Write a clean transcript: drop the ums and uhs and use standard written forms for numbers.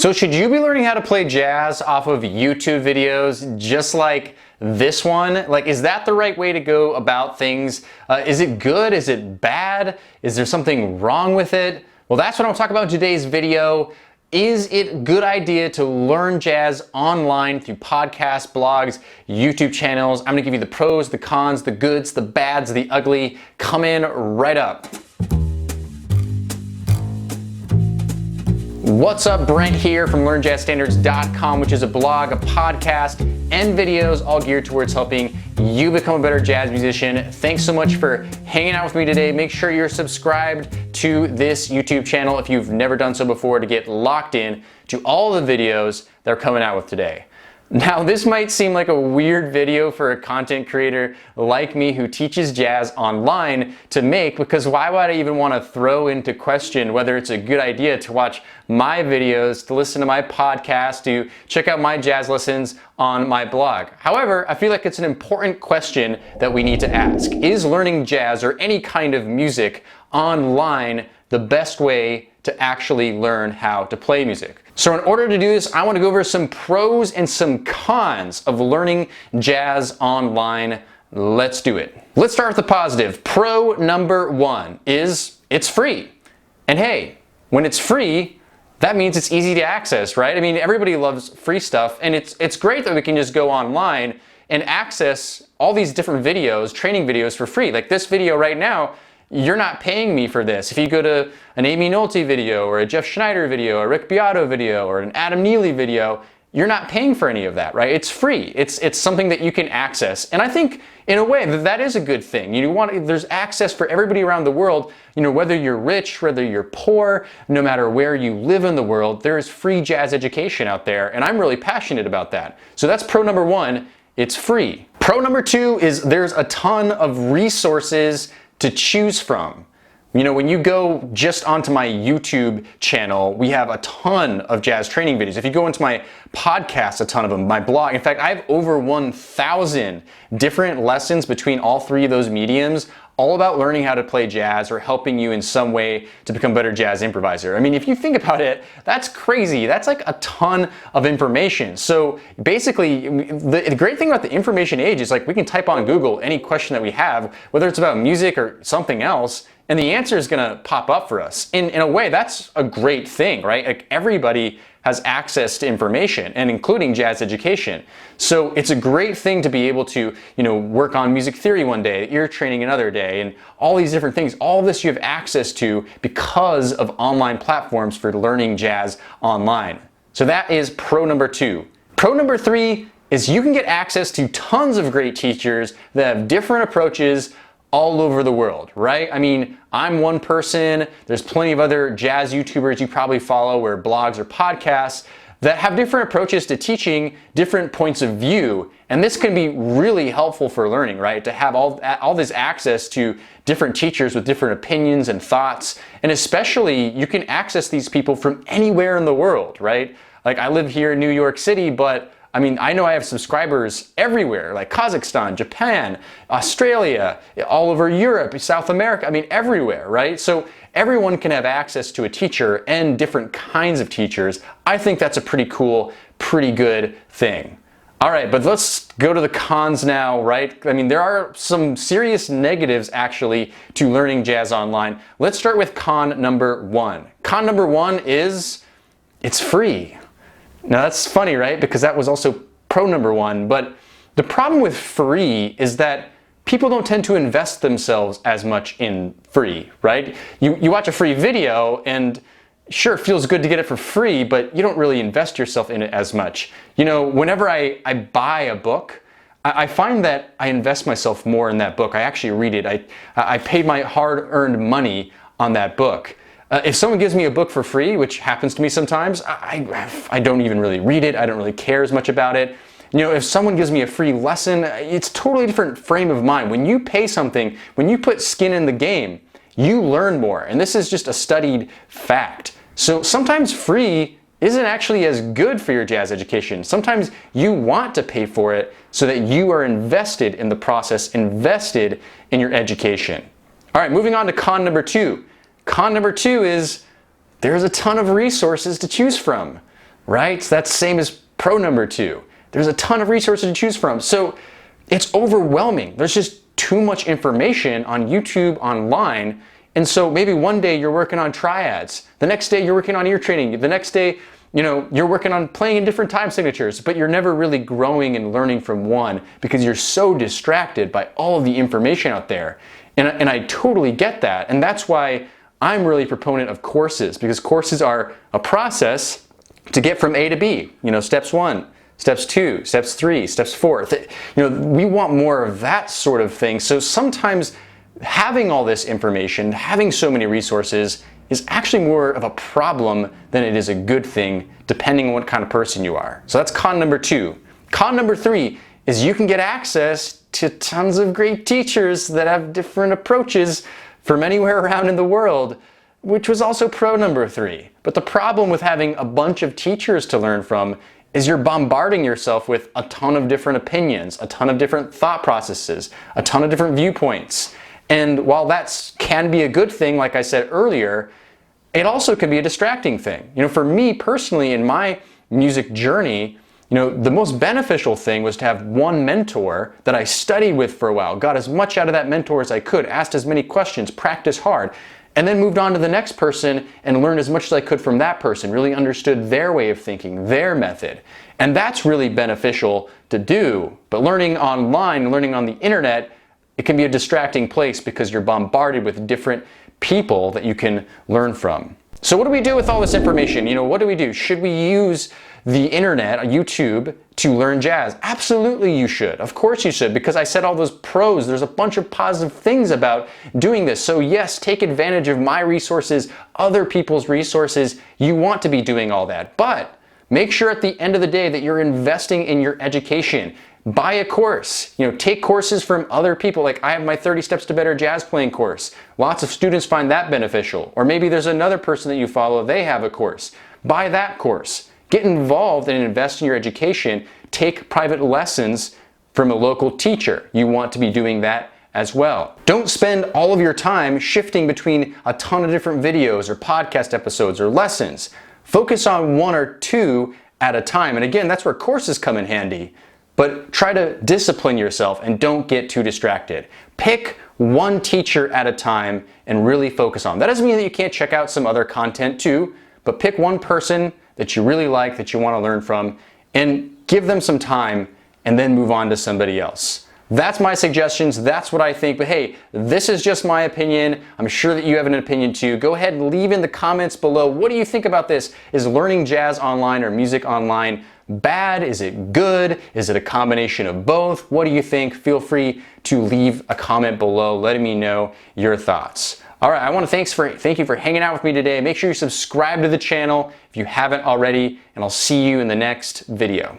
So should you be learning how to play jazz off of YouTube videos just like this one? Like, is that the right way to go about things? Is it good? Is it bad? Is there something wrong with it? Well, that's what I'm talking about in today's video. Is it a good idea to learn jazz online through podcasts, blogs, YouTube channels? I'm gonna give you the pros, the cons, the goods, the bads, the ugly. Coming right up. What's up, Brent here from LearnJazzStandards.com, which is a blog, a podcast, and videos all geared towards helping you become a better jazz musician. Thanks so much for hanging out with me today. Make sure you're subscribed to this YouTube channel if you've never done so before to get locked in to all the videos that are coming out with today. Now, this might seem like a weird video for a content creator like me who teaches jazz online to make, because why would I even want to throw into question whether it's a good idea to watch my videos, to listen to my podcast, to check out my jazz lessons on my blog? However, I feel like it's an important question that we need to ask. Is learning jazz or any kind of music online the best way to actually learn how to play music? So in order to do this, I want to go over some pros and some cons of learning jazz online. Let's do it. Let's start with the positive. Pro number one is it's free. And hey, when it's free, that means it's easy to access, right? I mean, everybody loves free stuff, and it's great that we can just go online and access all these different videos, training videos for free. Like this video right now, you're not paying me for this. If you go to an Amy Nolte video or a Jeff Schneider video, a Rick Beato video, or an Adam Neely video, you're not paying for any of that, right? It's free. It's something that you can access. And I think in a way that is a good thing. There's access for everybody around the world, whether you're rich, whether you're poor, no matter where you live in the world, there is free jazz education out there. And I'm really passionate about that. So that's pro number one, it's free. Pro number two is there's a ton of resources to choose from. When you go just onto my YouTube channel, we have a ton of jazz training videos. If you go into my podcast, a ton of them, my blog. In fact, I have over 1,000 different lessons between all three of those mediums, all about learning how to play jazz or helping you in some way to become a better jazz improviser. I mean, if you think about it, that's crazy. That's like a ton of information. So basically, the great thing about the information age is like we can type on Google any question that we have, whether it's about music or something else, and the answer is gonna pop up for us. In a way, that's a great thing, right? Like everybody has access to information, and including jazz education. So it's a great thing to be able to, work on music theory one day, ear training another day, and all these different things. All this you have access to because of online platforms for learning jazz online. So that is pro number two. Pro number three is you can get access to tons of great teachers that have different approaches all over the world, right? I mean, I'm one person, there's plenty of other jazz YouTubers you probably follow, or blogs or podcasts that have different approaches to teaching, different points of view. And this can be really helpful for learning, right? To have all this access to different teachers with different opinions and thoughts. And especially, you can access these people from anywhere in the world, right? Like I live here in New York City, but I mean, I know I have subscribers everywhere, like Kazakhstan, Japan, Australia, all over Europe, South America, I mean, everywhere, right? So everyone can have access to a teacher and different kinds of teachers. I think that's a pretty cool, pretty good thing. All right, but let's go to the cons now, right? I mean, there are some serious negatives actually to learning jazz online. Let's start with con number one. Con number one is it's free. Now that's funny, right? Because that was also pro number one, but the problem with free is that people don't tend to invest themselves as much in free, right? You watch a free video and sure, it feels good to get it for free, but you don't really invest yourself in it as much. Whenever I buy a book, I find that I invest myself more in that book. I actually read it. I paid my hard-earned money on that book. If someone gives me a book for free, which happens to me sometimes, I don't even really read it. I don't really care as much about it. If someone gives me a free lesson, it's a totally different frame of mind. When you pay something, when you put skin in the game, you learn more. And this is just a studied fact. So sometimes free isn't actually as good for your jazz education. Sometimes you want to pay for it so that you are invested in the process, invested in your education. All right, moving on to con number two. Con number two is there's a ton of resources to choose from. right? So that's same as pro number 2. There's a ton of resources to choose from. So it's overwhelming. There's just too much information on YouTube, online. And so maybe one day you're working on triads. The next day you're working on ear training. The next day, you're working on playing in different time signatures, but you're never really growing and learning from one because you're so distracted by all of the information out there. And I totally get that. And that's why I'm really a proponent of courses, because courses are a process to get from A to B. Steps 1, steps 2, steps 3, steps 4. We want more of that sort of thing. So sometimes having all this information, having so many resources, is actually more of a problem than it is a good thing, depending on what kind of person you are. So that's con number 2. Con number 3 is you can get access to tons of great teachers that have different approaches from anywhere around in the world, which was also pro number 3. But the problem with having a bunch of teachers to learn from is you're bombarding yourself with a ton of different opinions, a ton of different thought processes, a ton of different viewpoints. And while that can be a good thing, like I said earlier, it also can be a distracting thing. For me personally, in my music journey, the most beneficial thing was to have one mentor that I studied with for a while, got as much out of that mentor as I could, asked as many questions, practiced hard, and then moved on to the next person and learned as much as I could from that person, really understood their way of thinking, their method. And that's really beneficial to do. But learning online, learning on the internet, it can be a distracting place because you're bombarded with different people that you can learn from. So what do we do with all this information? What do we do? Should we use the internet, YouTube, to learn jazz? Absolutely you should. Of course you should, because I said all those pros. There's a bunch of positive things about doing this. So yes, take advantage of my resources, other people's resources. You want to be doing all that. But make sure at the end of the day that you're investing in your education. Buy a course, take courses from other people. Like I have my 30 Steps to Better Jazz Playing course. Lots of students find that beneficial. Or maybe there's another person that you follow, they have a course. Buy that course. Get involved and invest in your education. Take private lessons from a local teacher. You want to be doing that as well. Don't spend all of your time shifting between a ton of different videos or podcast episodes or lessons. Focus on 1 or 2 at a time. And again, that's where courses come in handy. But try to discipline yourself and don't get too distracted. Pick one teacher at a time and really focus on. That doesn't mean that you can't check out some other content too, but pick one person that you really like, that you want to learn from, and give them some time and then move on to somebody else. That's my suggestions. That's what I think. But hey, this is just my opinion. I'm sure that you have an opinion too. Go ahead and leave in the comments below. What do you think about this? Is learning jazz online or music online bad? Is it good? Is it a combination of both? What do you think? Feel free to leave a comment below letting me know your thoughts. All right, I want to thank you for hanging out with me today. Make sure you subscribe to the channel if you haven't already, and I'll see you in the next video.